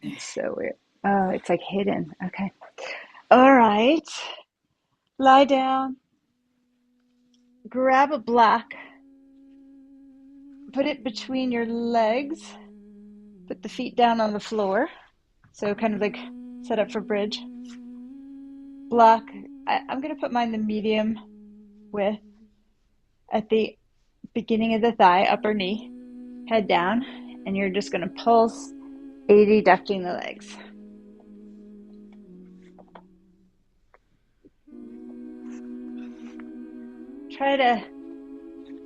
It's so weird. Oh, it's like hidden. Okay. All right. Lie down. Grab a block. Put it between your legs. Put the feet down on the floor. So kind of like set up for bridge. Block. I'm going to put mine the medium width at the beginning of the thigh, upper knee, head down, and you're just going to pulse 80, ducting the legs. Try to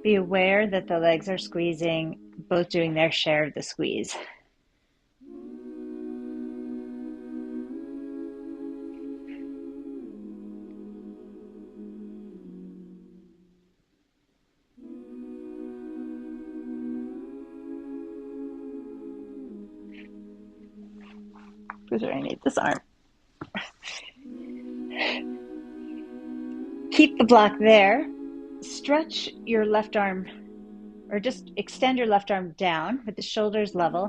be aware that the legs are squeezing, both doing their share of the squeeze. Because I need this arm. Keep the block there. Stretch your left arm, or just extend your left arm down with the shoulders level.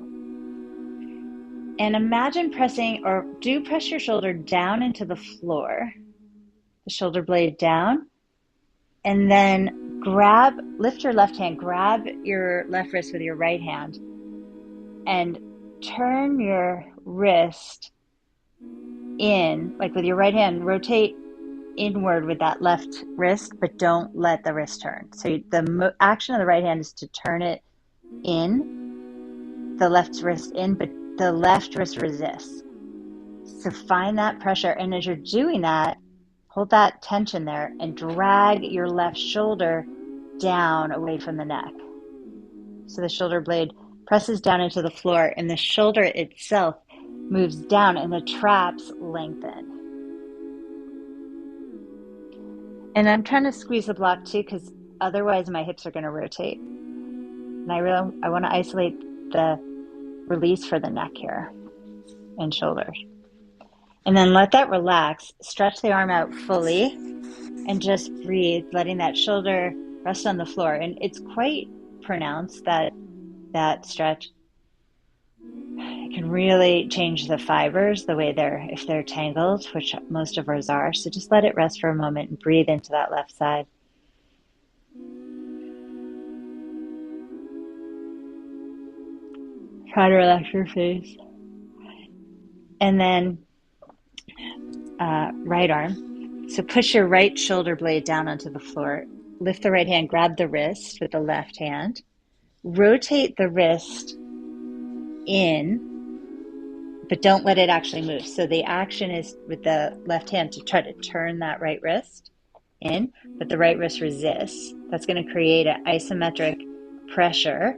And imagine pressing, or do press your shoulder down into the floor, the shoulder blade down, and then lift your left hand, grab your left wrist with your right hand, and turn your wrist in, like with your right hand, rotate inward with that left wrist, but don't let the wrist turn. So the action of the right hand is to turn it in, the left wrist in, but the left wrist resists. So find that pressure. And as you're doing that, hold that tension there and drag your left shoulder down away from the neck. So the shoulder blade presses down into the floor and the shoulder itself moves down and the traps lengthen. And I'm trying to squeeze the block too, because otherwise my hips are going to rotate. And I want to isolate the release for the neck here and shoulders. And then let that relax. Stretch the arm out fully and just breathe, letting that shoulder rest on the floor. And it's quite pronounced, that stretch. It can really change the fibers, the way if they're tangled, which most of ours are. So just let it rest for a moment and breathe into that left side. Try to relax your face. And then right arm. So push your right shoulder blade down onto the floor. Lift the right hand, grab the wrist with the left hand. Rotate the wrist in, but don't let it actually move. So the action is with the left hand to try to turn that right wrist in, but the right wrist resists. That's going to create an isometric pressure.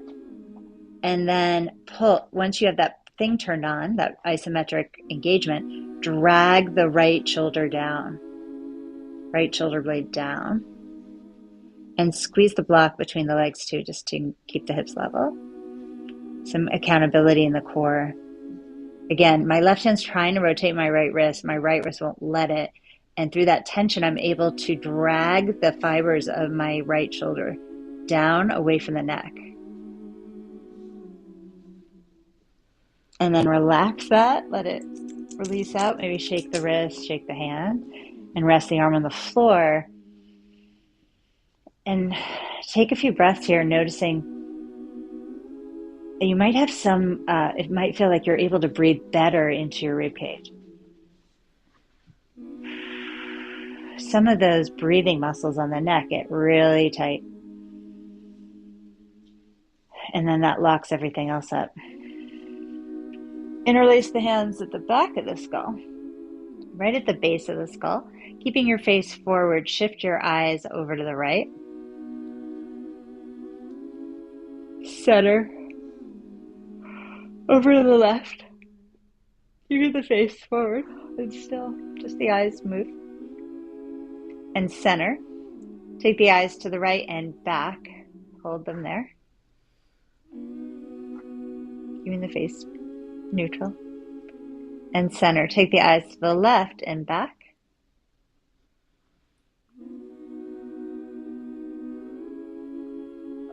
And then pull, once you have that thing turned on, that isometric engagement, drag the right shoulder down, right shoulder blade down, and squeeze the block between the legs too, just to keep the hips level. Some accountability in the core. Again, my left hand's trying to rotate my right wrist won't let it. And through that tension, I'm able to drag the fibers of my right shoulder down away from the neck. And then relax that, let it release out. Maybe shake the wrist, shake the hand, and rest the arm on the floor. And take a few breaths here, noticing you might have it might feel like you're able to breathe better into your ribcage. Some of those breathing muscles on the neck get really tight. And then that locks everything else up. Interlace the hands at the back of the skull, right at the base of the skull. Keeping your face forward, shift your eyes over to the right. Center. Over to the left. Keeping the face forward and still just the eyes move. And center. Take the eyes to the right and back. Hold them there. Keeping the face neutral. And center. Take the eyes to the left and back.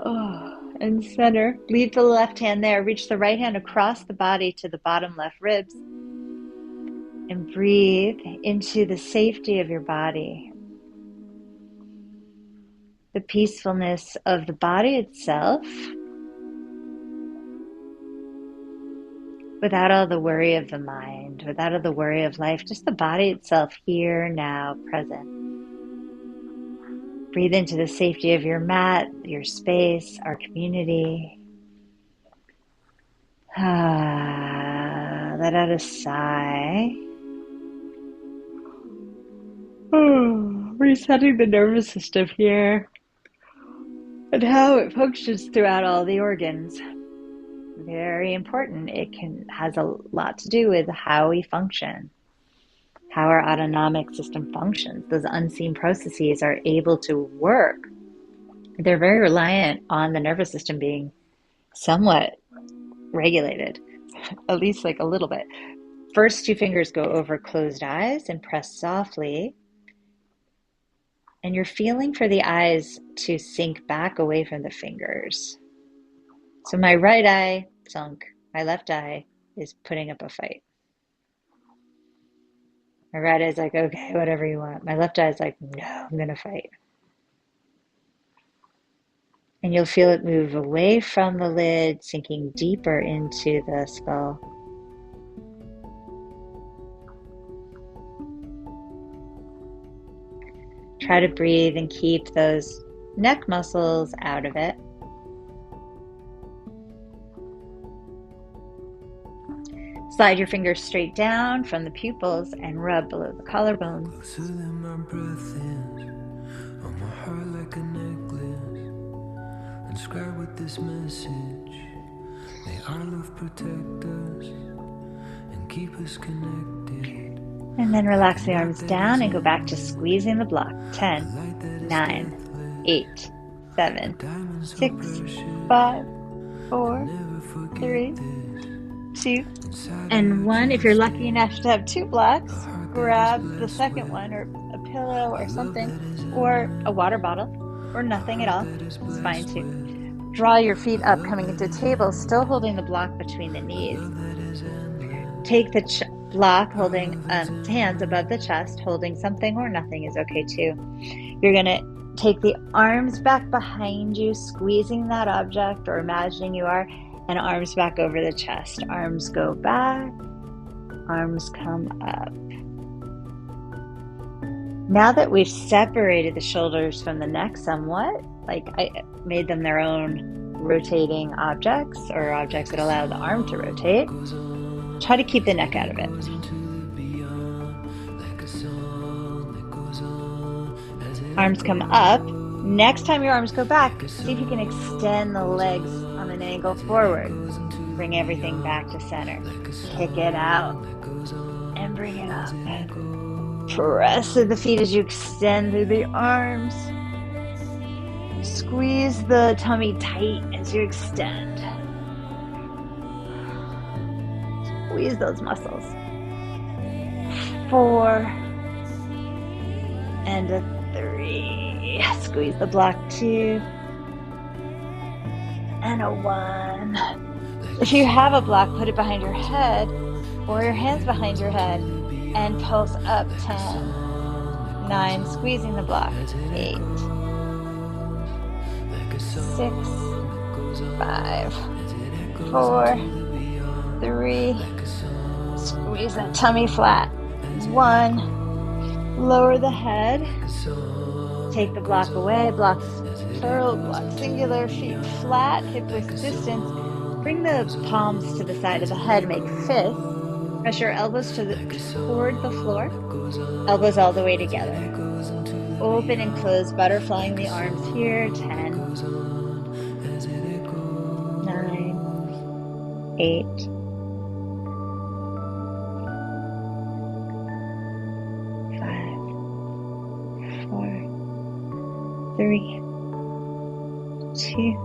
Oh, and center. Leave the left hand there. Reach the right hand across the body to the bottom left ribs. And breathe into the safety of your body. The peacefulness of the body itself. Without all the worry of the mind, without all the worry of life, just the body itself here, now, present. Breathe into the safety of your mat, your space, our community. Let out a sigh. Resetting the nervous system here and how it functions throughout all the organs. Very important. It has a lot to do with how we function, how our autonomic system functions. Those unseen processes are able to work. They're very reliant on the nervous system being somewhat regulated, at least like a little bit. First, 2 fingers go over closed eyes and press softly. And you're feeling for the eyes to sink back away from the fingers. So my right eye sunk, my left eye is putting up a fight. My right eye's like, okay, whatever you want. My left eye's like, no, I'm gonna fight. And you'll feel it move away from the lid, sinking deeper into the skull. Try to breathe and keep those neck muscles out of it. Slide your fingers straight down from the pupils and rub below the collarbones. Inscribed with this message, may our love protect us and keep us connected. And then relax the arms down and go back to squeezing the block. 10, 9, 8, 7, 6, 5, 4, 3, 2, and 1. If you're lucky enough to have 2 blocks, grab the second one, or a pillow or something, or a water bottle, or nothing at all. It's fine too. Draw your feet up, coming into table, still holding the block between the knees. Take the block, holding hands above the chest, holding something or nothing is okay too. You're going to take the arms back behind you, squeezing that object or imagining you are, and arms back over the chest. Arms go back, arms come up. Now that we've separated the shoulders from the neck somewhat, like I made them their own rotating objects or objects that allow the arm to rotate, try to keep the neck out of it. Arms come up. Next time your arms go back, see if you can extend the legs on an angle forward. Bring everything back to center. Kick it out and bring it up. Press through the feet as you extend through the arms. Squeeze the tummy tight as you extend. Squeeze those muscles. 4 and a 3. Squeeze the block. 2 and a 1. If you have a block, put it behind your head or your hands behind your head and pulse up. 10, 9, squeezing the block. 8, 6, 5, 4, 3, squeeze that tummy flat. 1, lower the head, take the block away, blocks plural, block singular, feet flat, hip width distance. Bring the palms to the side of the head, make fist. Press your elbows toward the floor, elbows all the way together. Open and close, butterflying the arms here. 10, 9, 8, 5, 4, 3, 2,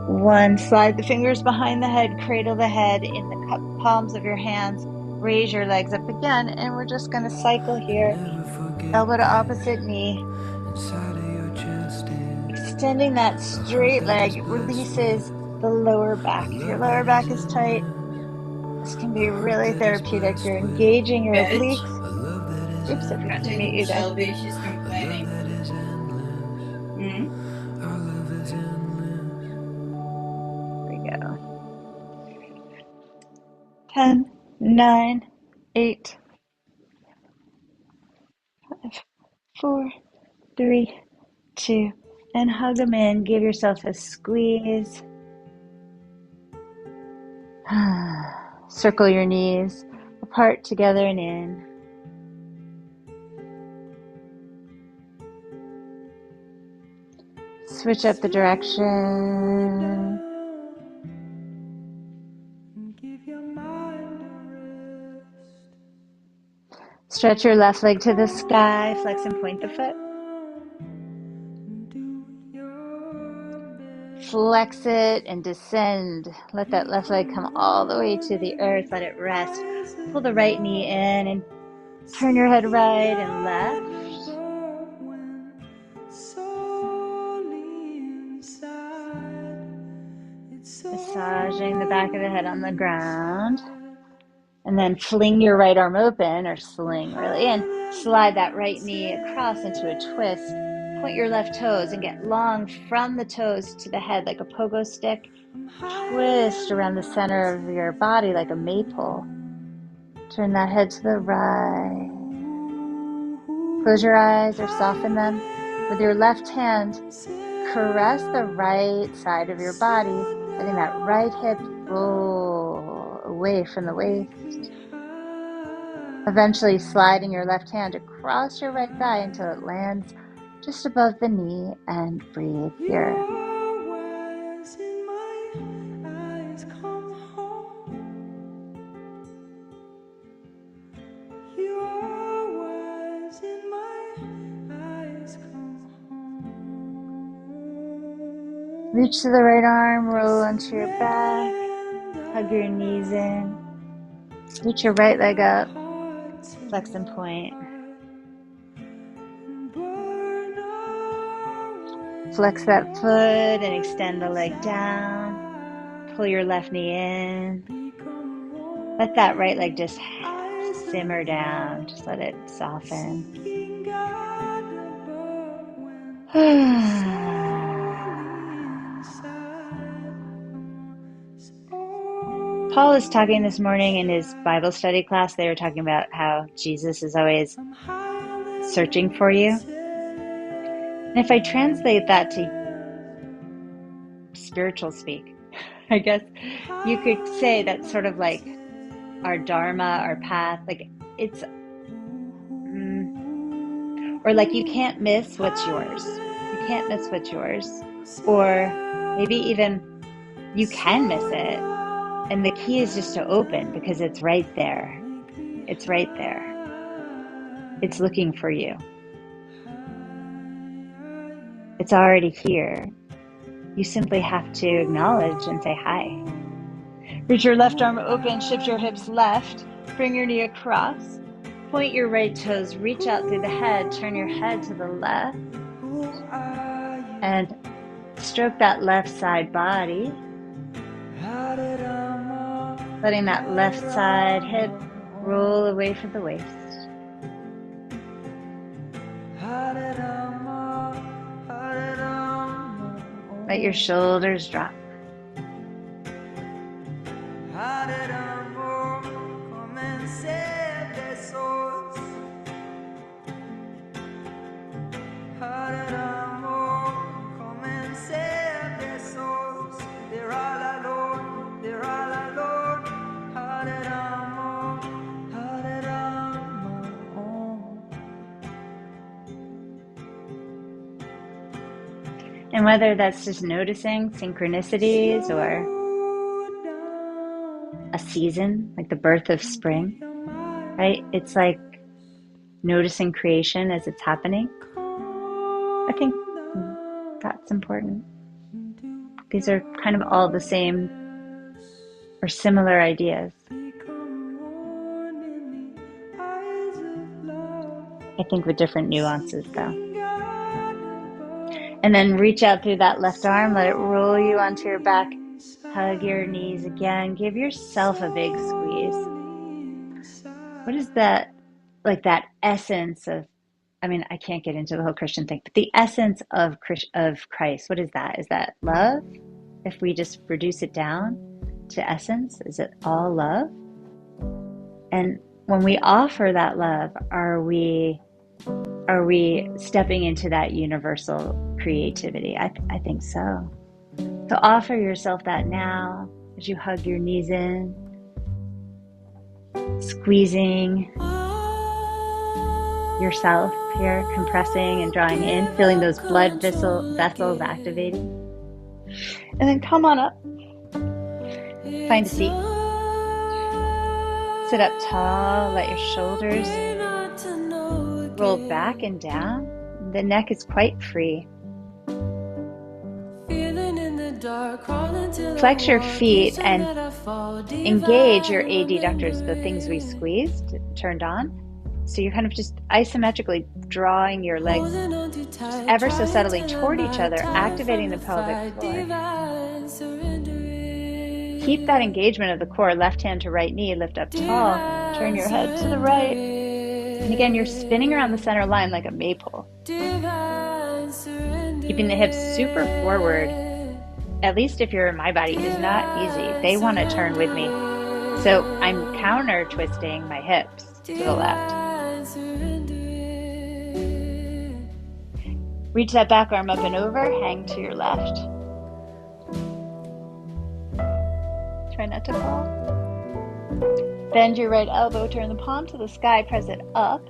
1. Slide the fingers behind the head, cradle the head in the palms of your hands. Raise your legs up again, and we're just going to cycle here. Elbow to opposite knee. extending that straight leg releases the lower back. If your lower back is tight, this can be really therapeutic. You're engaging your Bitch. obliques. Oops, I Not forgot to mute taking you guys. Shelby. She's complaining. Hmm? Here we go. 10, 9, 8, 5, 4, 3, 2, and hug them in. Give yourself a squeeze. Circle your knees apart, together, and in. Switch up the direction. Stretch your left leg to the sky. Flex and point the foot. Flex it and descend. Let that left leg come all the way to the earth. Let it rest. Pull the right knee in and turn your head right and left. Massaging the back of the head on the ground. And then fling your right arm open, or sling really, and slide that right knee across into a twist. Point your left toes and get long from the toes to the head like a pogo stick. Twist around the center of your body like a maple. Turn that head to the right. Close your eyes or soften them. With your left hand, caress the right side of your body, letting that right hip roll away from the waist. Eventually sliding your left hand across your right thigh until it lands just above the knee, and breathe here. Reach to the right arm, roll onto your back, hug your knees in, reach your right leg up, flex and point. Flex that foot and extend the leg down. Pull your left knee in. Let that right leg just simmer down. Just let it soften. Paul was talking this morning in his Bible study class. They were talking about how Jesus is always searching for you. And if I translate that to spiritual speak, I guess you could say that's sort of like our dharma, our path. Like it's, or like you can't miss what's yours. You can't miss what's yours. Or maybe even you can miss it. And the key is just to open, because it's right there. It's right there. It's looking for you. It's already here. You simply have to acknowledge and say hi. Reach your left arm open, shift your hips left, bring your knee across, point your right toes, reach out through the head, turn your head to the left, and stroke that left side body, letting that left side hip roll away from the waist. Let your shoulders drop. And whether that's just noticing synchronicities or a season, like the birth of spring, right? It's like noticing creation as it's happening. I think that's important. These are kind of all the same or similar ideas. I think with different nuances, though. And then reach out through that left arm, let it roll you onto your back. Hug your knees again. Give yourself a big squeeze. What is that, like that essence of, I mean, I can't get into the whole Christian thing, but the essence of Christ, what is that? Is that love? If we just reduce it down to essence, is it all love? And when we offer that love, are we stepping into that universal creativity? I think so. So offer yourself that now as you hug your knees in, squeezing yourself here, compressing and drawing in, feeling those blood vessels activating. And then come on up. Find a seat. Sit up tall, let your shoulders roll back and down. The neck is quite free. Flex your feet and engage your adductors, the things we squeezed, turned on. So you're kind of just isometrically drawing your legs just ever so subtly toward each other, activating the pelvic floor. Keep that engagement of the core, left hand to right knee, lift up tall, turn your head to the right. And again, you're spinning around the center line like a maypole. Keeping the hips super forward, at least if you're in my body, is not easy. They want to turn with me. So I'm counter twisting my hips to the left. Reach that back arm up and over, hang to your left. Try not to fall. Bend your right elbow, turn the palm to the sky, press it up,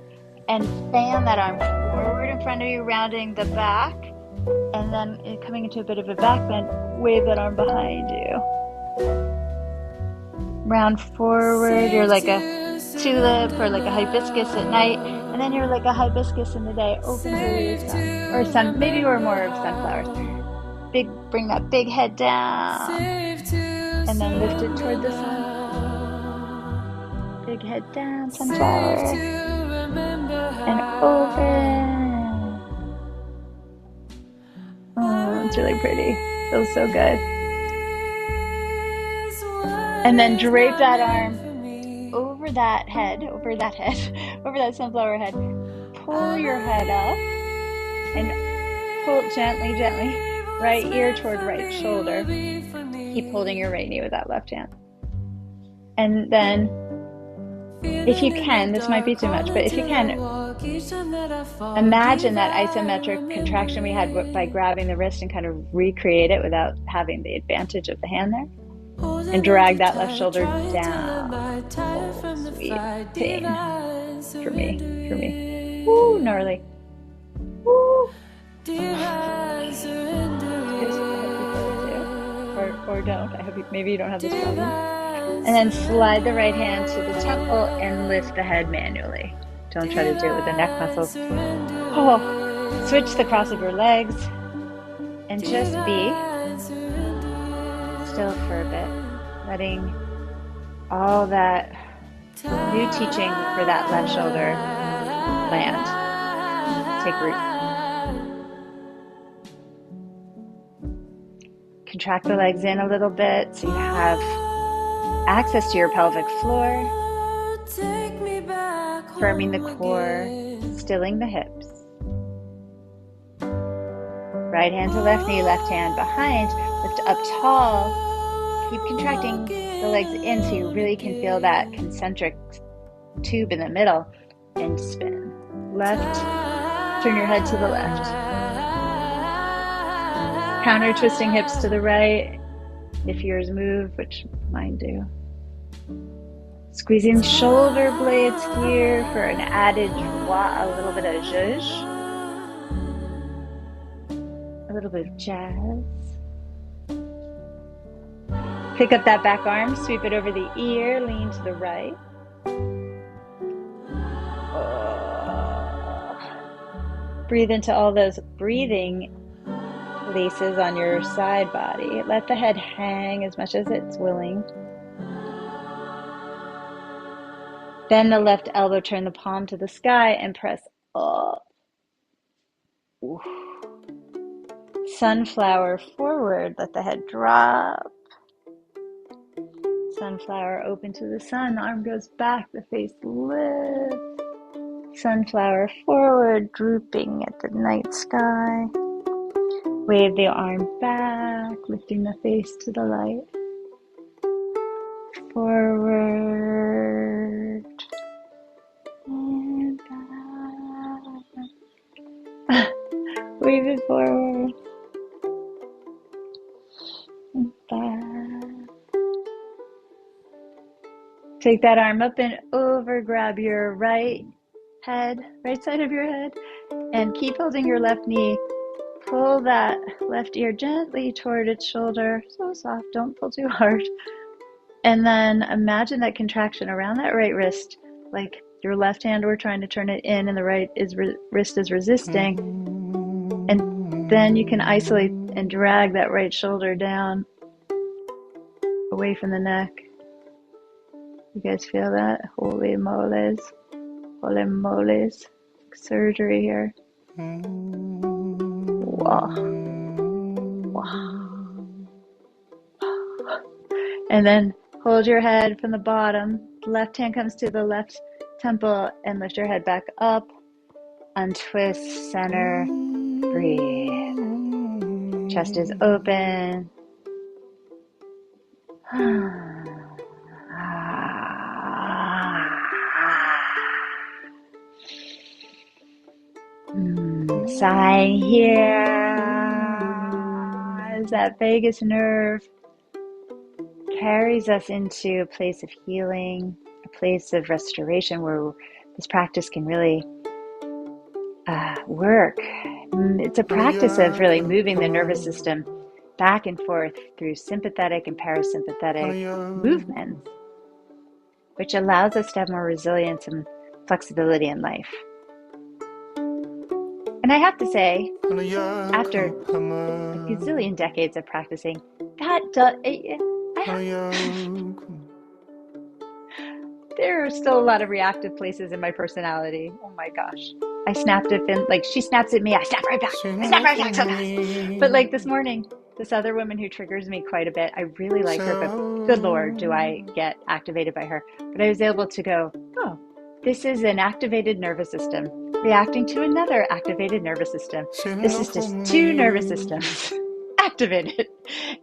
and fan that arm forward in front of you, rounding the back, and then coming into a bit of a back bend, wave that arm behind you. Round forward, you're like a tulip or like a hibiscus at night, and then you're like a hibiscus in the day, open to the sun, or sun, maybe we're more of sunflowers. Bring that big head down, and then lift it toward the sun. Big head down, sunflower, and open. Oh, it's really pretty. Feels so good. And then drape that arm over that head, over that sunflower head. Pull your head up and pull gently, right ear toward right shoulder. Keep holding your right knee with that left hand. And then, if you can, this might be too much, but if you can, imagine that isometric contraction we had by grabbing the wrist and kind of recreate it without having the advantage of the hand there. And drag that left shoulder down. Oh, sweet pain. For me. Woo, gnarly. Woo. Or don't. I hope maybe you don't have this problem. And then slide the right hand to the temple and lift the head manually. Don't try to do it with the neck muscles. Oh, switch the cross of your legs and just be still for a bit, letting all that new teaching for that left shoulder land, take root. Contract the legs in a little bit so you have access to your pelvic floor, firming the core, stilling the hips. Right hand to left knee, left hand behind, lift up tall. Keep contracting the legs in so you really can feel that concentric tube in the middle, and spin. Left, turn your head to the left. Counter twisting hips to the right, if yours move, which mine do. Squeezing shoulder blades here for an added joie, a little bit of zhuzh. A little bit of jazz. Pick up that back arm, sweep it over the ear, lean to the right. Breathe into all those breathing laces on your side body. Let the head hang as much as it's willing. Bend the left elbow, turn the palm to the sky, and press up. Ooh. Sunflower forward, let the head drop. Sunflower open to the sun, arm goes back, the face lifts. Sunflower forward, drooping at the night sky. Wave the arm back, lifting the face to the light. Forward and back. Wave it forward and back. Take that arm up and over, grab your right side of your head, and keep holding your left knee. Pull that left ear gently toward its shoulder, so soft, don't pull too hard. And then imagine that contraction around that right wrist, like your left hand, we're trying to turn it in and the right wrist is resisting. And then you can isolate and drag that right shoulder down, away from the neck. You guys feel that? Holy moles. Holy moles. Surgery here. Wow. Wow. And then hold your head from the bottom. Left hand comes to the left temple and lift your head back up. Untwist, center, breathe. Chest is open. Sighing here as that vagus nerve carries us into a place of healing, a place of restoration where this practice can really work. It's a practice of really moving the nervous system back and forth through sympathetic and parasympathetic movements, which allows us to have more resilience and flexibility in life. And I have to say, after a gazillion decades of practicing, there are still a lot of reactive places in my personality. Oh my gosh. I snapped at Finn, like she snaps at me, I snap right back. I snap right back so fast. But like this morning, this other woman who triggers me quite a bit, I really like her, but good Lord, do I get activated by her. But I was able to go, oh, this is an activated nervous system reacting to another activated nervous system. This is just two nervous systems activated.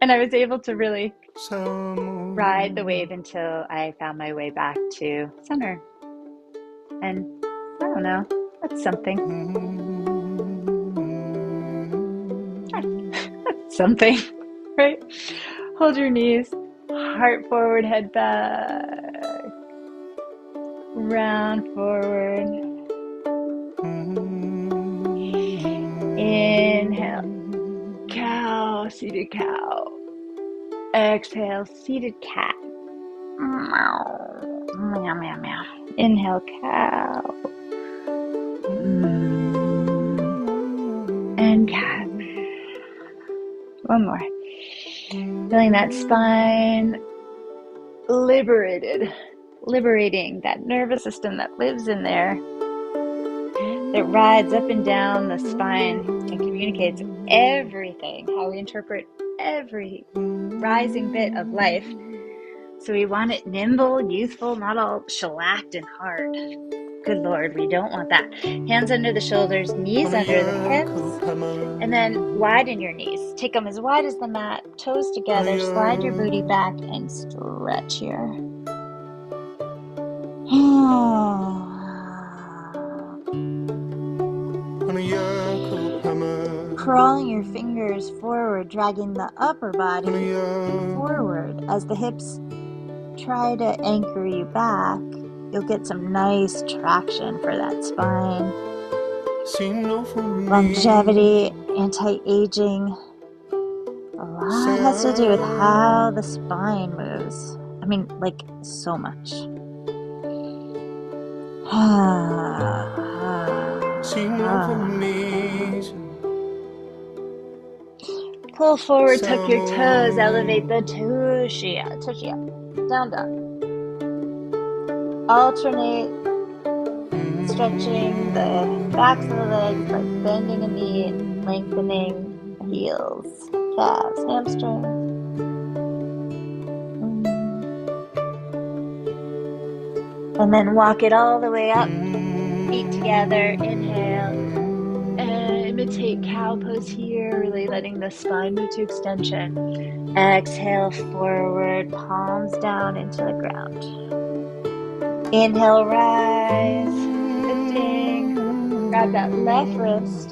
And I was able to really ride the wave until I found my way back to center. And I don't know, that's something. That's something, right? Hold your knees, heart forward, head back, round forward. Inhale, cow, seated cow. Exhale, seated cat. Meow, meow, meow, meow. Inhale, cow. And cat. One more. Feeling that spine liberating that nervous system that lives in there. It rides up and down the spine and communicates everything, how we interpret every rising bit of life. So we want it nimble, youthful, not all shellacked and hard. Good Lord, we don't want that. Hands under the shoulders, knees under the hips, and then widen your knees. Take them as wide as the mat, toes together, slide your booty back, and stretch here. Crawling your fingers forward, dragging the upper body forward as the hips try to anchor you back. You'll get some nice traction for that spine. Longevity, anti-aging, a lot has to do with how the spine moves. I mean, like, so much. Pull forward, tuck your toes, elevate the tushia, down, down. Alternate stretching the backs of the legs, like bending a knee and lengthening a heels, calves, hamstrings. And then walk it all the way up. Feet together. Inhale. Imitate cow pose here, really letting the spine move to extension. Exhale forward, palms down into the ground. Inhale, rise, lifting. Grab that left wrist.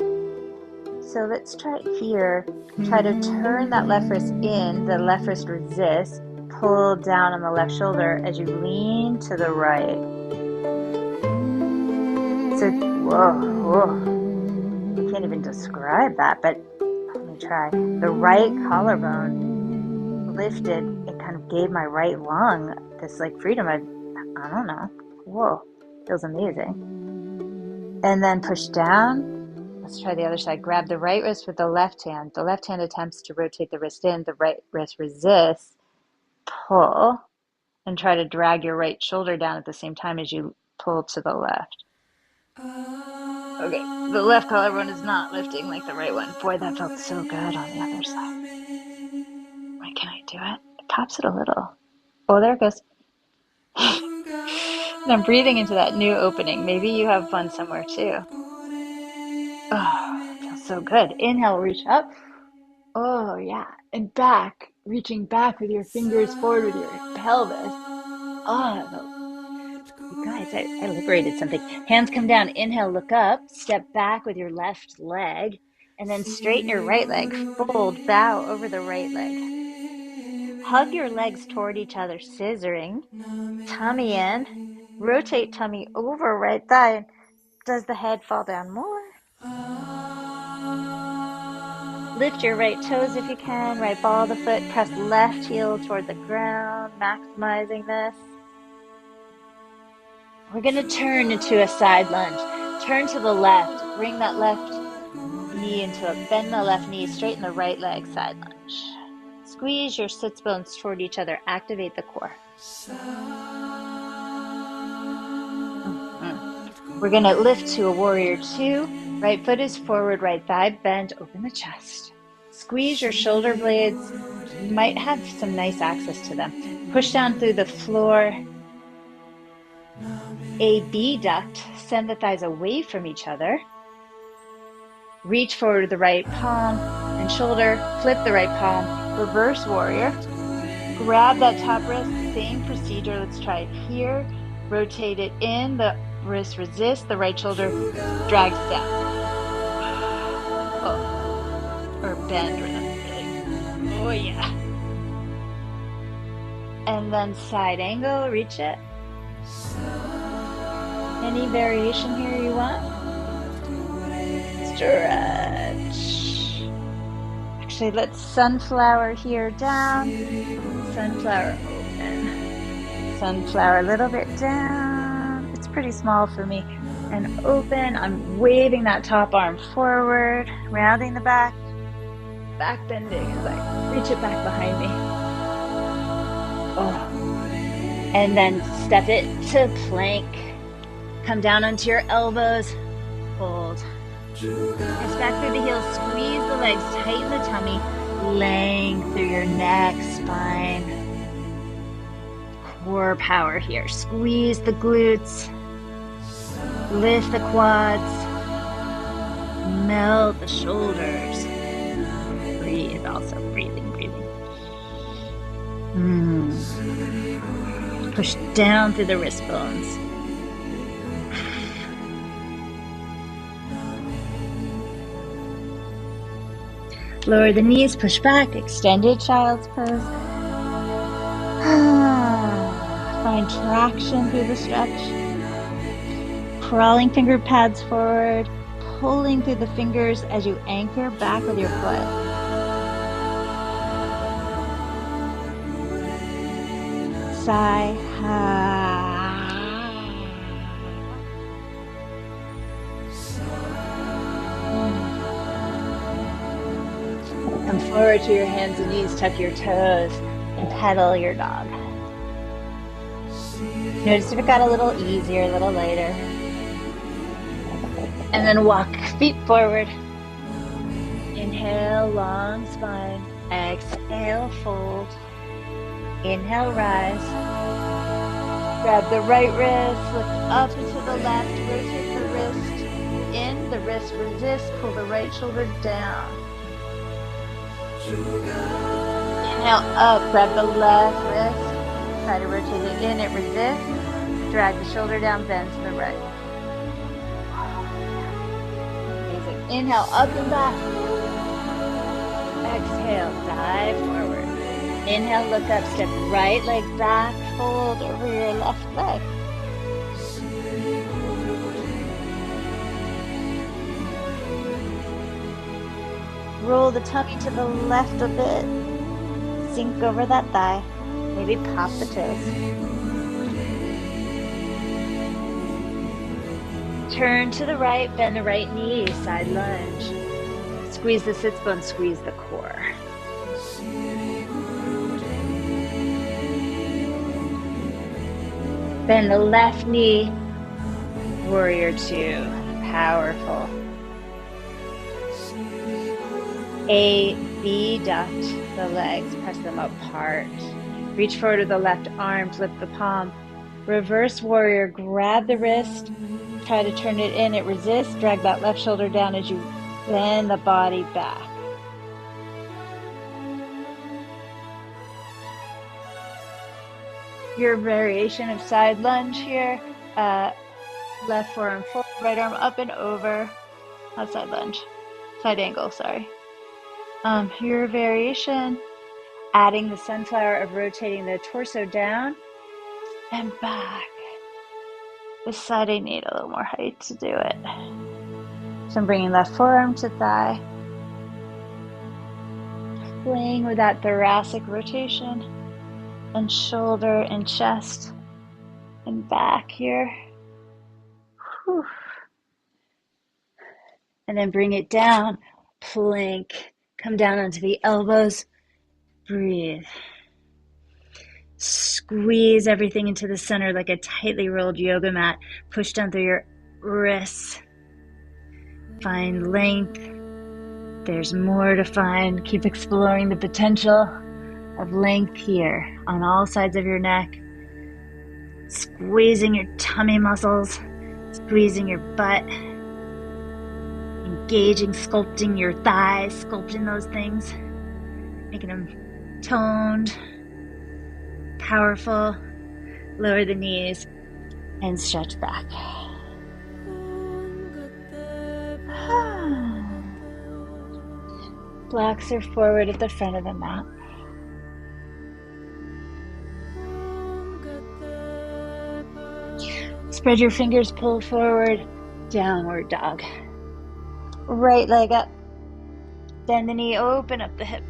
So let's try it here. Try to turn that left wrist in. The left wrist resists. Pull down on the left shoulder as you lean to the right. So, whoa. I can't even describe that, but let me try. The right collarbone lifted and kind of gave my right lung this like freedom. I don't know. Whoa, feels amazing. And then push down. Let's try the other side. Grab the right wrist with the left hand. The left hand attempts to rotate the wrist in. The right wrist resists. Pull and try to drag your right shoulder down at the same time as you pull to the left. Okay, the left collarbone is not lifting like the right one. Boy, that felt so good on the other side. Wait, can I do it? It pops it a little. Oh, there it goes. And I'm breathing into that new opening. Maybe you have fun somewhere too. Oh, it feels so good. Inhale, reach up. Oh, yeah. And back, reaching back with your fingers forward with your pelvis. Oh, you guys, I liberated something. Hands come down. Inhale, look up. Step back with your left leg. And then straighten your right leg. Fold, bow over the right leg. Hug your legs toward each other, scissoring. Tummy in. Rotate tummy over right thigh. Does the head fall down more? Lift your right toes if you can. Right ball of the foot. Press left heel toward the ground. Maximizing this. We're going to turn into a side lunge. Turn to the left. Bring that left knee into a bend the left knee. Straighten the right leg, side lunge. Squeeze your sits bones toward each other. Activate the core. We're going to lift to a warrior two. Right foot is forward, right thigh bent. Open the chest. Squeeze your shoulder blades. You might have some nice access to them. Push down through the floor. Abduct, send the thighs away from each other. Reach forward with the right palm and shoulder. Flip the right palm. Reverse warrior. Grab that top wrist. Same procedure. Let's try it here. Rotate it in. The wrist resists. The right shoulder drags down. Oh. Or bend, really. Oh, yeah. And then side angle. Reach it. Any variation here you want? Stretch. Actually, let's sunflower here down. Sunflower open. Sunflower a little bit down. It's pretty small for me. And open. I'm waving that top arm forward, rounding the back. Back bending as I reach it back behind me. Oh. And then step it to plank. Come down onto your elbows. Hold. Press back through the heels. Squeeze the legs. Tighten the tummy. Length through your neck, spine. Core power here. Squeeze the glutes. Lift the quads. Melt the shoulders. Breathe. Also breathing. Push down through the wrist bones. Lower the knees, push back, extended child's pose. Find traction through the stretch. Crawling finger pads forward, pulling through the fingers as you anchor back with your foot. Sigh. Come forward to your hands and knees, tuck your toes, and pedal your dog. Notice if it got a little easier, a little lighter. And then walk feet forward. Inhale, long spine. Exhale, fold. Inhale, rise. Grab the right wrist, lift up and to the left, rotate the wrist in, the wrist resist, pull the right shoulder down. Inhale, up, grab the left wrist, try to rotate it in, it resists, drag the shoulder down, bend to the right. Amazing. Inhale, up and back. Exhale, dive forward. Inhale, look up, step right leg back, fold over your left leg. Roll the tummy to the left a bit. Sink over that thigh. Maybe pop the toes. Turn to the right, bend the right knee, side lunge. Squeeze the sits bone, squeeze the core. Bend the left knee, warrior two, powerful. A, B, duct the legs, press them apart. Reach forward with the left arm, flip the palm. Reverse warrior, grab the wrist, try to turn it in, it resists, drag that left shoulder down as you bend the body back. Your variation of side lunge here, left forearm forward, right arm up and over, not side lunge, side angle, sorry. Your variation, adding the sunflower of rotating the torso down and back. This side I need a little more height to do it. So I'm bringing left forearm to thigh, playing with that thoracic rotation and shoulder and chest and back here. Whew. And then bring it down, plank, come down onto the elbows, breathe. Squeeze everything into the center like a tightly rolled yoga mat. Push down through your wrists. Find length. There's more to find. Keep exploring the potential of length here on all sides of your neck. Squeezing your tummy muscles. Squeezing your butt. Engaging, sculpting your thighs. Sculpting those things. Making them toned. Powerful. Lower the knees and stretch back. Blocks are forward at the front of the mat. Spread your fingers, pull forward, downward dog. Right leg up. Bend the knee, open up the hip.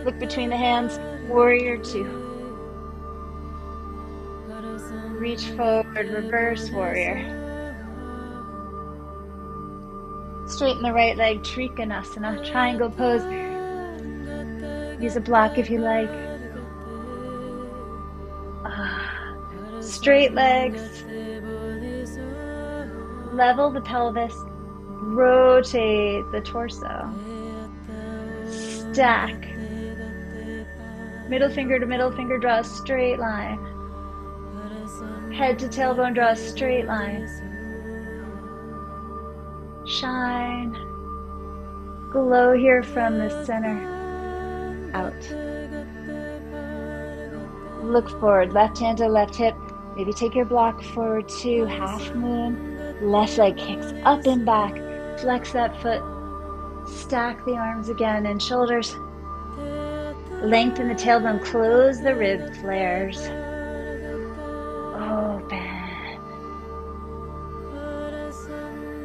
Look between the hands, warrior two. Reach forward, reverse warrior. Straighten the right leg, Trikonasana, triangle pose. Use a block if you like. Straight legs. Level the pelvis. Rotate the torso. Stack. Middle finger to middle finger, draw a straight line. Head to tailbone, draw a straight line. Shine. Glow here from the center. Out. Look forward, left hand to left hip. Maybe take your block forward to half moon. Left leg kicks up and back. Flex that foot. Stack the arms again and shoulders. Lengthen the tailbone, close the rib flares. Open.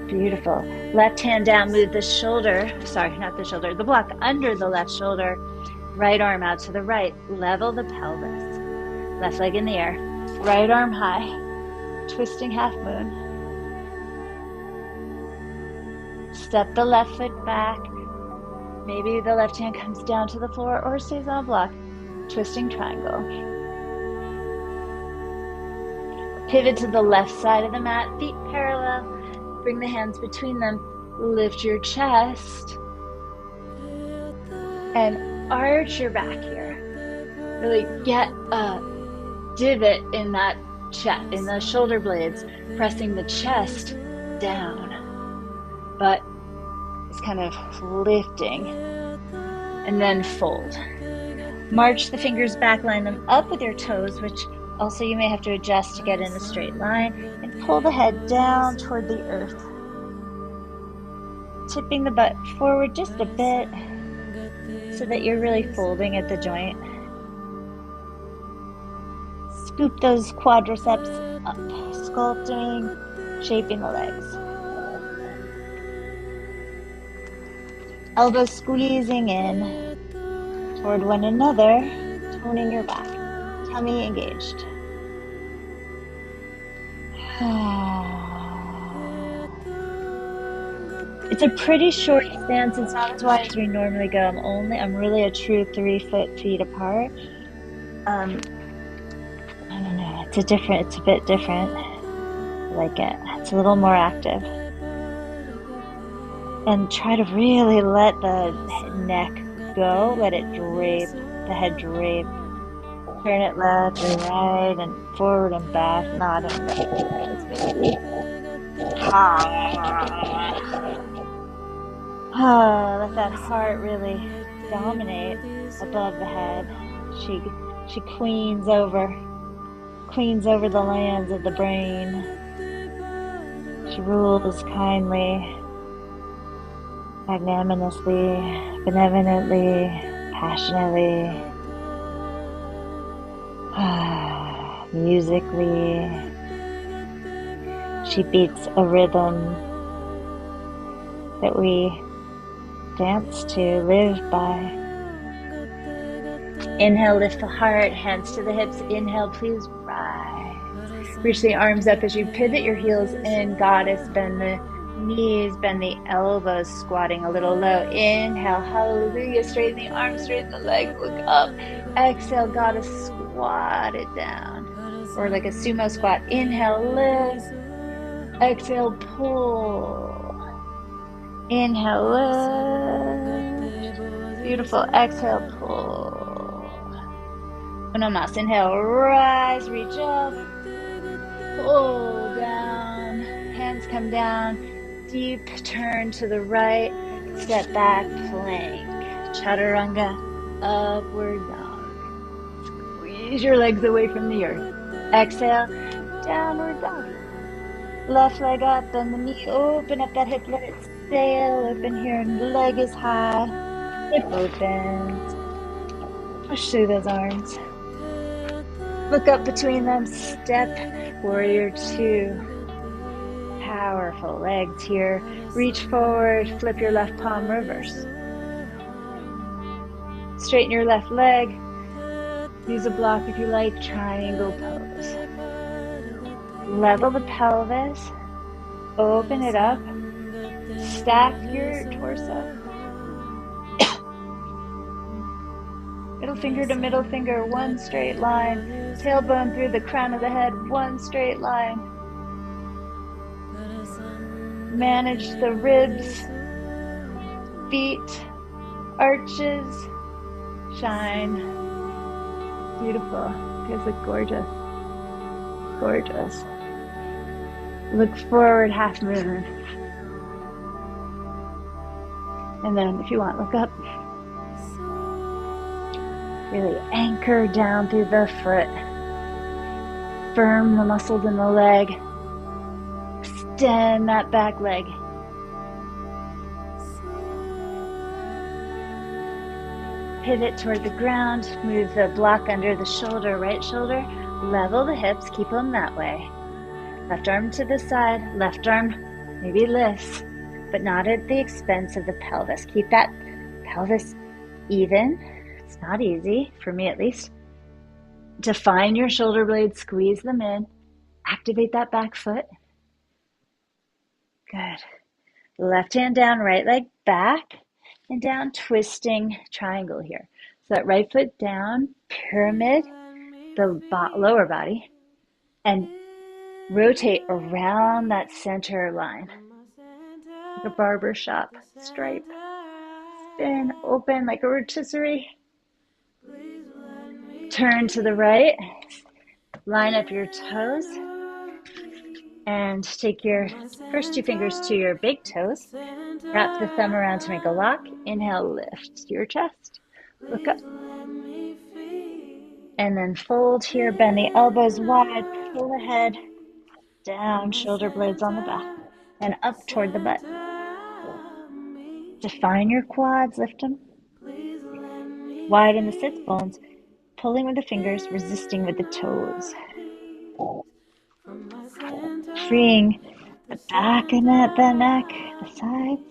Beautiful. Left hand down, move the shoulder, sorry, not the shoulder, the block under the left shoulder. Right arm out to the right, level the pelvis. Left leg in the air, right arm high, twisting half moon. Step the left foot back. Maybe the left hand comes down to the floor or stays on block. Twisting triangle. Pivot to the left side of the mat, feet parallel. Bring the hands between them. Lift your chest and arch your back here. Really get a divot in that chest, in the shoulder blades, pressing the chest down. But it's kind of lifting. And then fold. March the fingers back, line them up with your toes, which also you may have to adjust to get in a straight line, and pull the head down toward the earth. Tipping the butt forward just a bit so that you're really folding at the joint. Scoop those quadriceps up, sculpting, shaping the legs. Elbows squeezing in toward one another, toning your back. Tummy engaged. It's a pretty short stance. It's not as wide as we normally go. I'm really a true 3 feet apart. I don't know. It's a bit different. I like it. It's a little more active. And try to really let the neck go. Let it drape. The head drape. Turn it left and right and forward and back. Not in baby. Let that heart really dominate above the head. She queens over the lands of the brain. She rules kindly, magnanimously, benevolently, passionately, musically. She beats a rhythm that we dance to, live by. Inhale, lift the heart, hands to the hips. Inhale, please rise. Reach the arms up as you pivot your heels in, goddess. Bend the knees, bend the elbows, squatting a little low. Inhale, hallelujah, straighten the arms, straighten the legs, look up. Exhale, goddess, squat it down. Or like a sumo squat. Inhale, lift. Exhale, pull. Inhale, lift. Beautiful. Exhale, pull. Uno más. Inhale, rise, reach up. Pull down. Hands come down. Deep turn to the right. Step back, plank. Chaturanga, upward dog. Squeeze your legs away from the earth. Exhale, downward dog. Left leg up, bend the knee, open up that hip, let it sail open here, and the leg is high, hip opens. Push through those arms. Look up between them, step, warrior 2. Powerful legs here. Reach forward, flip your left palm, reverse. Straighten your left leg. Use a block if you like, triangle pose. Level the pelvis, open it up, stack your torso. Middle finger to middle finger, one straight line. Tailbone through the crown of the head, one straight line. Manage the ribs, feet, arches, shine. Beautiful. You guys look gorgeous. Gorgeous. Look forward, half moon. And then if you want, look up. Really anchor down through the foot. Firm the muscles in the leg. Extend that back leg. Pivot toward the ground. Move the block under the shoulder, right shoulder. Level the hips, keep them that way. Left arm to the side, left arm maybe lifts, but not at the expense of the pelvis. Keep that pelvis even. It's not easy, for me at least. Define your shoulder blades, squeeze them in. Activate that back foot. Good. Left hand down, right leg back and down, twisting triangle here. So that right foot down, pyramid, the lower body, and rotate around that center line. like a barber shop stripe. Spin, open like a rotisserie. Turn to the right. Line up your toes. And take your first 2 fingers to your big toes. Wrap the thumb around to make a lock. Inhale, lift your chest. Look up. And then fold here, bend the elbows wide, pull the head down, shoulder blades on the back, and up toward the butt. Define your quads, lift them. Widen the sits bones, pulling with the fingers, resisting with the toes. Freeing the back and the neck, the sides.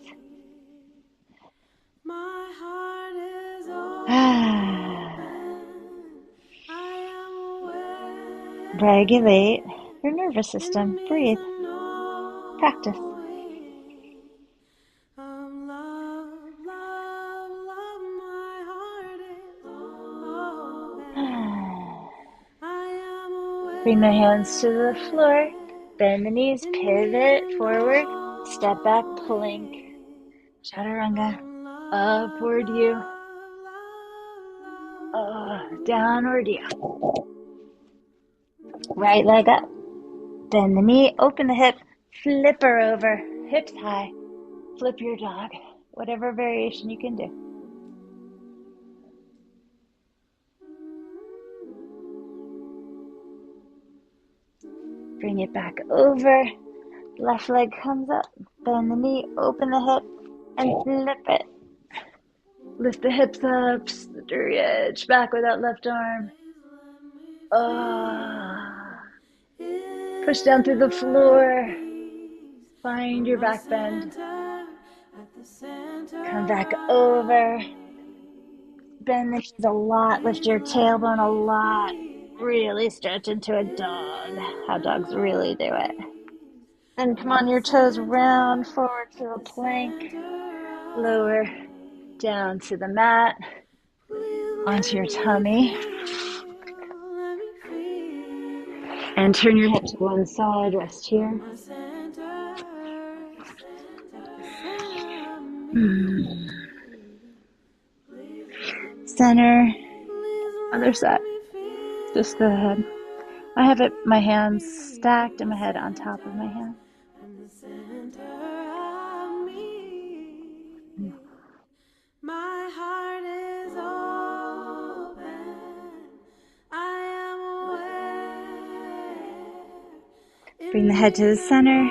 Regulate your nervous system. Breathe. Practice. Bring the hands to the floor. Bend the knees. Pivot forward. Step back, plank. Chaturanga. Upward U. Downward U. Right leg up. Bend the knee. Open the hip. Flip her over. Hips high. Flip your dog. Whatever variation you can do. Bring it back over. Left leg comes up. Bend the knee. Open the hip. And flip it. Lift the hips up. Sturdy edge. Back with that left arm. Push down through the floor. Find your back bend. Come back over. Bend the knees a lot. Lift your tailbone a lot. Really stretch into a dog. How dogs really do it. Then come on your toes, round forward to a plank. Lower down to the mat. Onto your tummy. And turn your head to one side. Rest here. Center. Other side. Just go ahead. I have my hands stacked and my head on top of my hand. My heart is open. I am aware. Bring the head to the center.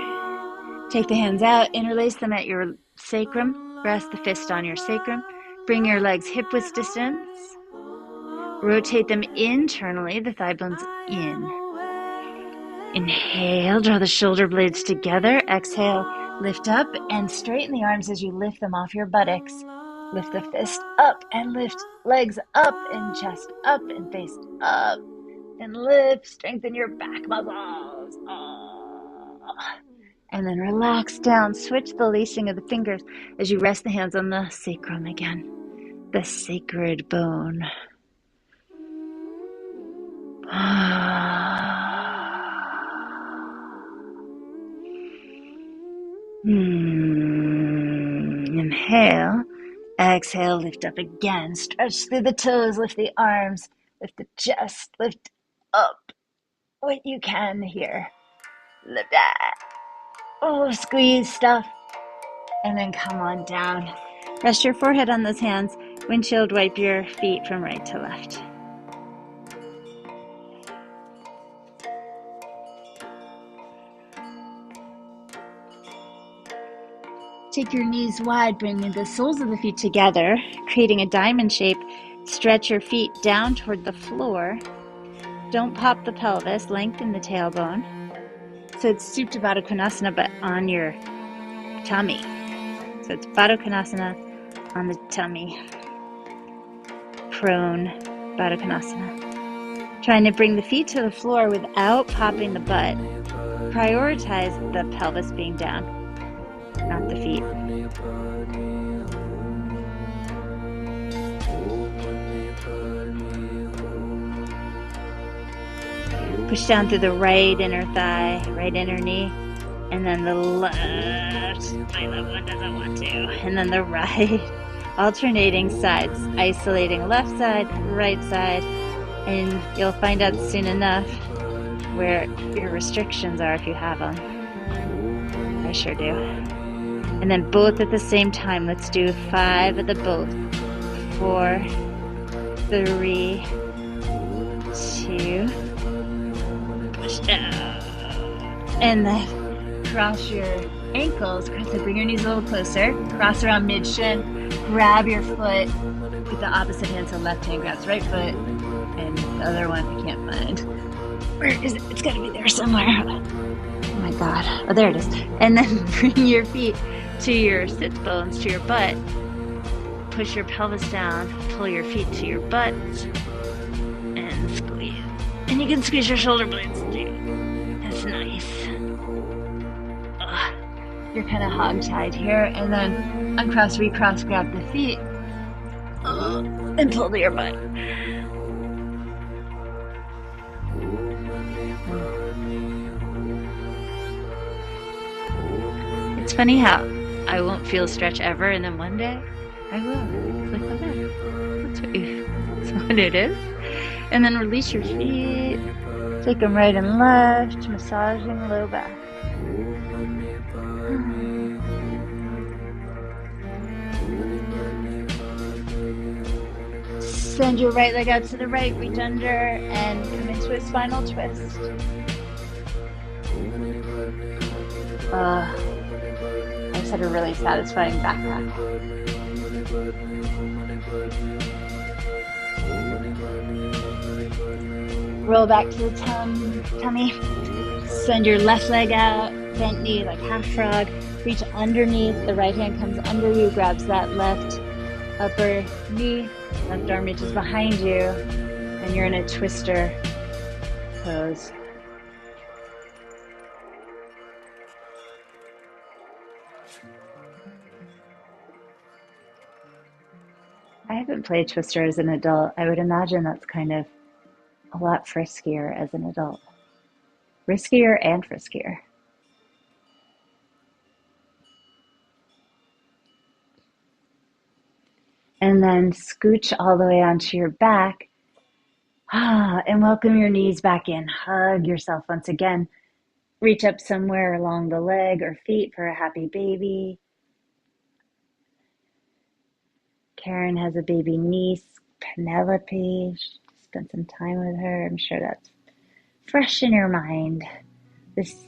Take the hands out. Interlace them at your sacrum. Rest the fist on your sacrum. Bring your legs hip-width distance. Rotate them internally, the thigh bones in. Inhale, draw the shoulder blades together. Exhale, lift up and straighten the arms as you lift them off your buttocks. Lift the fist up and lift legs up and chest up and face up. And lift, strengthen your back muscles. And then relax down. Switch the lacing of the fingers as you rest the hands on the sacrum again. The sacred bone. Inhale. Exhale, lift up again. Stretch through the toes, lift the arms, lift the chest, lift up what you can here. Lift that. Squeeze stuff. And then come on down. Rest your forehead on those hands. Windshield wipe your feet from right to left. Take your knees wide, bringing the soles of the feet together, creating a diamond shape. Stretch your feet down toward the floor. Don't pop the pelvis, lengthen the tailbone. So it's Supta Baddha Konasana, but on your tummy. So it's Baddha Konasana on the tummy. Prone Baddha Konasana. Trying to bring the feet to the floor without popping the butt. Prioritize the pelvis being down, not the feet. Push down through the right inner thigh, right inner knee. And then the left, my left one doesn't want to. And then the right, alternating sides, isolating left side, right side. And you'll find out soon enough where your restrictions are if you have them. I sure do. And then both at the same time. Let's do 5 of the both. 4, 3, 2, push down. And then cross your ankles. Bring your knees a little closer. Cross around mid-shin. Grab your foot with the opposite hand. So left hand grabs right foot. And the other one I can't find. Where is it? It's got to be there somewhere. Oh my God. Oh, there it is. And then bring your feet to your sit bones, to your butt. Push your pelvis down. Pull your feet to your butt. And squeeze. And you can squeeze your shoulder blades too. That's nice. You're kind of hog-tied here. And then uncross, recross, grab the feet. And pull to your butt. It's funny how I won't feel stretch ever, and then one day I will. It's like, okay, that's what it is. And then release your feet. Take them right and left, massaging low back. Send your right leg out to the right, reach under, and come into a spinal twist. I just had a really satisfying back crack. Roll back to the tummy. Send your left leg out, bent knee like half frog. Reach underneath. The right hand comes under you, grabs that left upper knee. Left arm reaches behind you, and you're in a twister pose. I haven't played Twister as an adult. I would imagine that's kind of a lot friskier as an adult. Riskier and friskier. And then scooch all the way onto your back. And welcome your knees back in. Hug yourself once again. Reach up somewhere along the leg or feet for a happy baby. Karen has a baby niece, Penelope. Spent some time with her. I'm sure that's fresh in your mind. This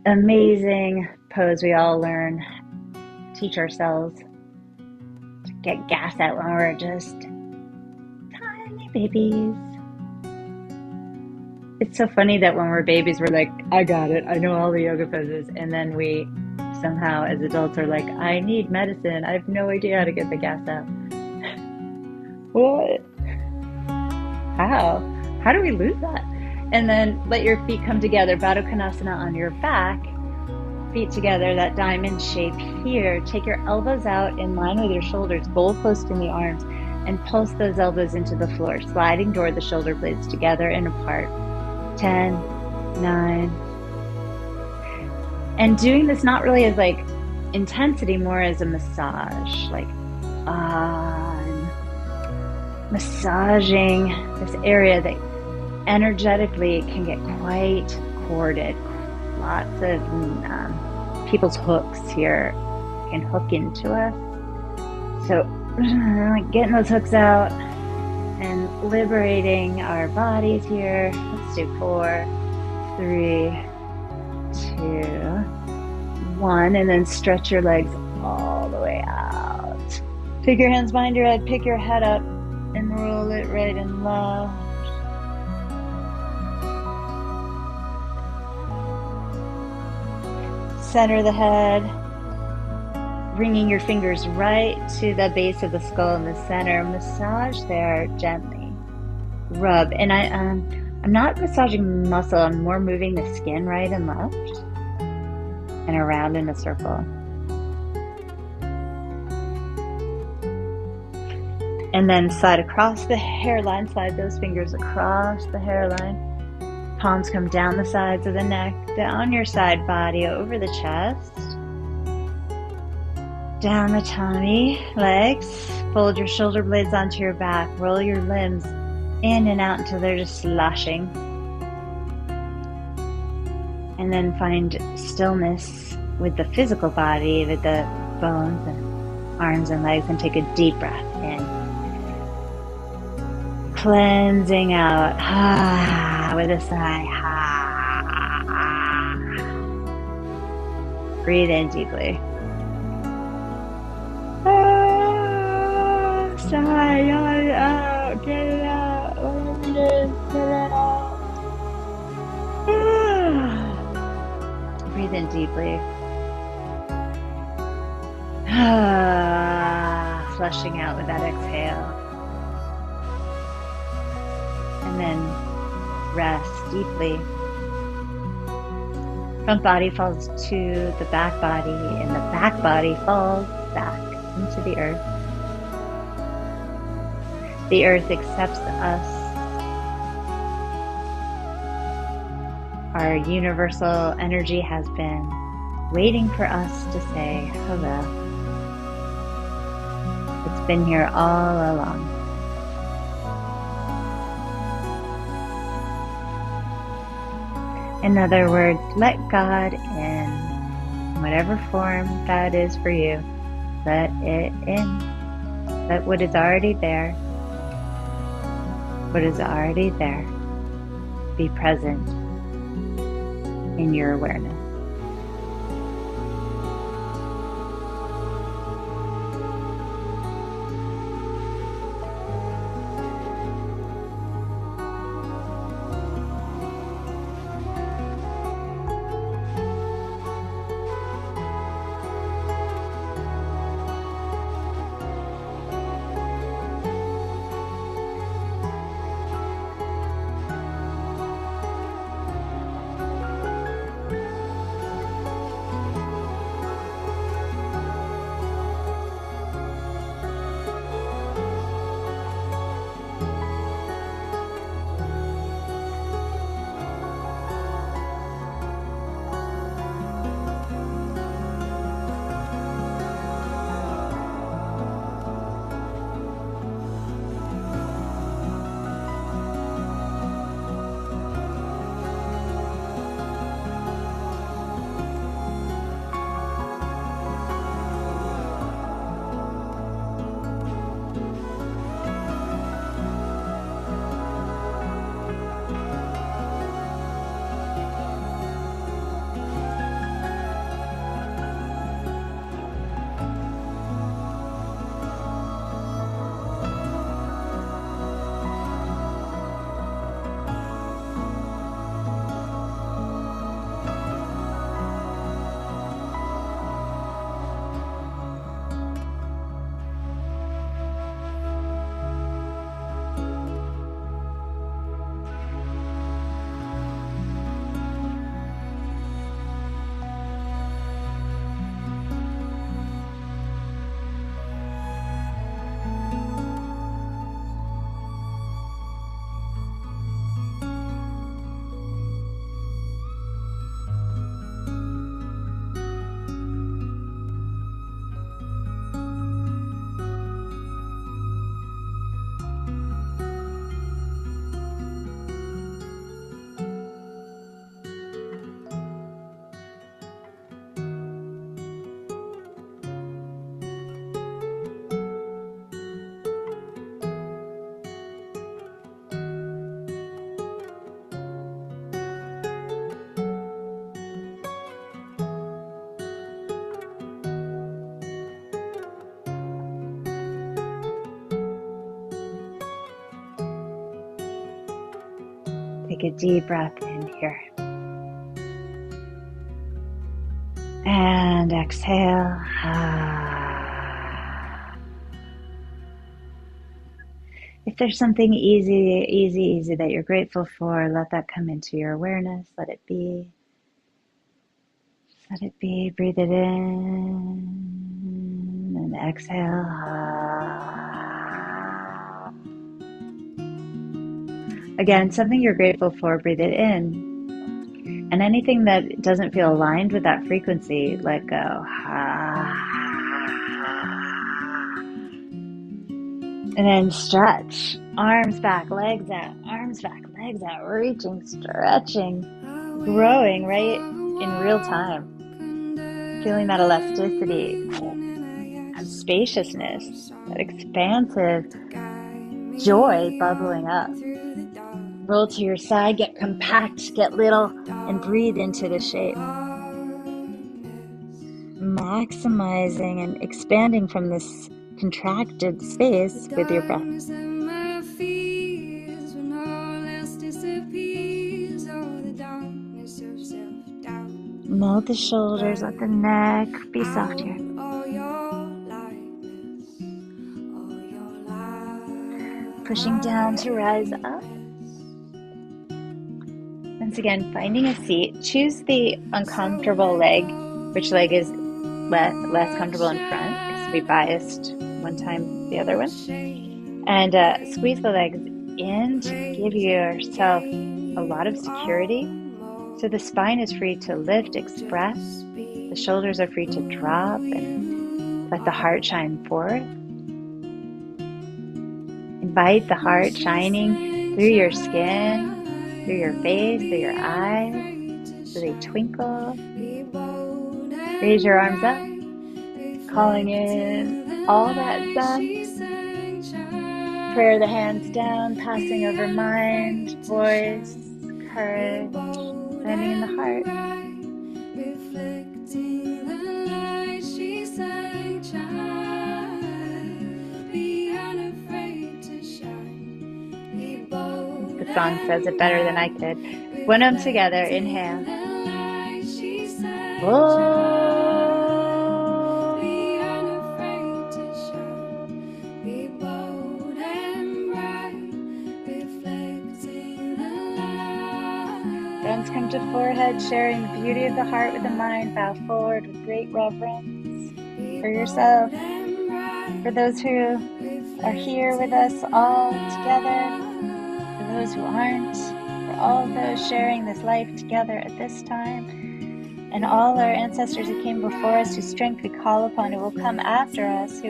amazing pose we all learn, teach ourselves to get gas out when we're just tiny babies. It's so funny that when we're babies, we're like, I got it. I know all the yoga poses. And then we somehow, as adults, are like, I need medicine. I have no idea how to get the gas out. What? How do we lose that? And then let your feet come together, Baddha Konasana on your back, feet together, that diamond shape here. Take your elbows out in line with your shoulders, goalpost in the arms, and pulse those elbows into the floor, sliding toward the shoulder blades together and apart. 10, 9. And doing this not really as like intensity, more as a massage, like massaging this area that energetically can get quite corded. Lots of people's hooks here can hook into us. So getting those hooks out and liberating our bodies here. Let's do 4, 3, 2, 1, and then stretch your legs all the way out. Take your hands behind your head, pick your head up, and roll it right and left. Center the head, bringing your fingers right to the base of the skull in the center. Massage there gently. Rub. And I'm not massaging muscle. I'm more moving the skin right and left and around in a circle. And then slide across the hairline. Slide those fingers across the hairline. Palms come down the sides of the neck, down your side body, over the chest, down the tummy, legs. Fold your shoulder blades onto your back. Roll your limbs in and out until they're just sloshing. And then find stillness with the physical body, with the bones and arms and legs, and take a deep breath in. Cleansing out, with a sigh. Breathe in deeply. Sigh, yawn it out, get it out, whatever it is, get it out. Breathe in deeply. Flushing out with that exhale. And then rest deeply. Front body falls to the back body, and the back body falls back into the earth. The earth accepts us. Our universal energy has been waiting for us to say hello. It's been here all along. In other words, let God in. Whatever form that is for you, let it in. Let what is already there, be present in your awareness. Take a deep breath in here. And exhale. If there's something easy that you're grateful for, let that come into your awareness. Let it be. Let it be. Breathe it in and exhale. Again, something you're grateful for, breathe it in. And anything that doesn't feel aligned with that frequency, let go. And then stretch. Arms back, legs out. Arms back, legs out. Reaching, stretching, growing right in real time. Feeling that elasticity and spaciousness, that expansive joy bubbling up. Roll to your side, get compact, get little, and breathe into the shape. Maximizing and expanding from this contracted space with your breath. Melt the shoulders, let the neck be soft here. Pushing down to rise up. Once again, finding a seat. Choose the uncomfortable leg. Which leg is less comfortable in front? Because we biased one time the other one. And squeeze the legs in to give yourself a lot of security. So the spine is free to lift, express. The shoulders are free to drop and let the heart shine forth. Invite the heart shining through your skin, through your face, through your eyes, so they twinkle. Raise your arms up, calling in all that sun. Prayer the hands down, passing over mind, voice, courage, landing in the heart. The song says it better than I could. When I'm together, inhale. Oh. Hands come to forehead, sharing the beauty of the heart with the mind. Bow forward with great reverence for yourself, for those who are here with us all together, for those who aren't, for all of those sharing this life together at this time, and all our ancestors who came before us, whose strength we call upon, who will come after us, who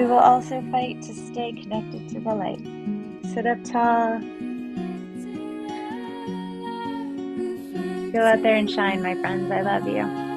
will also fight to stay connected to the light. Sit up tall. Go out there and shine, my friends. I love you.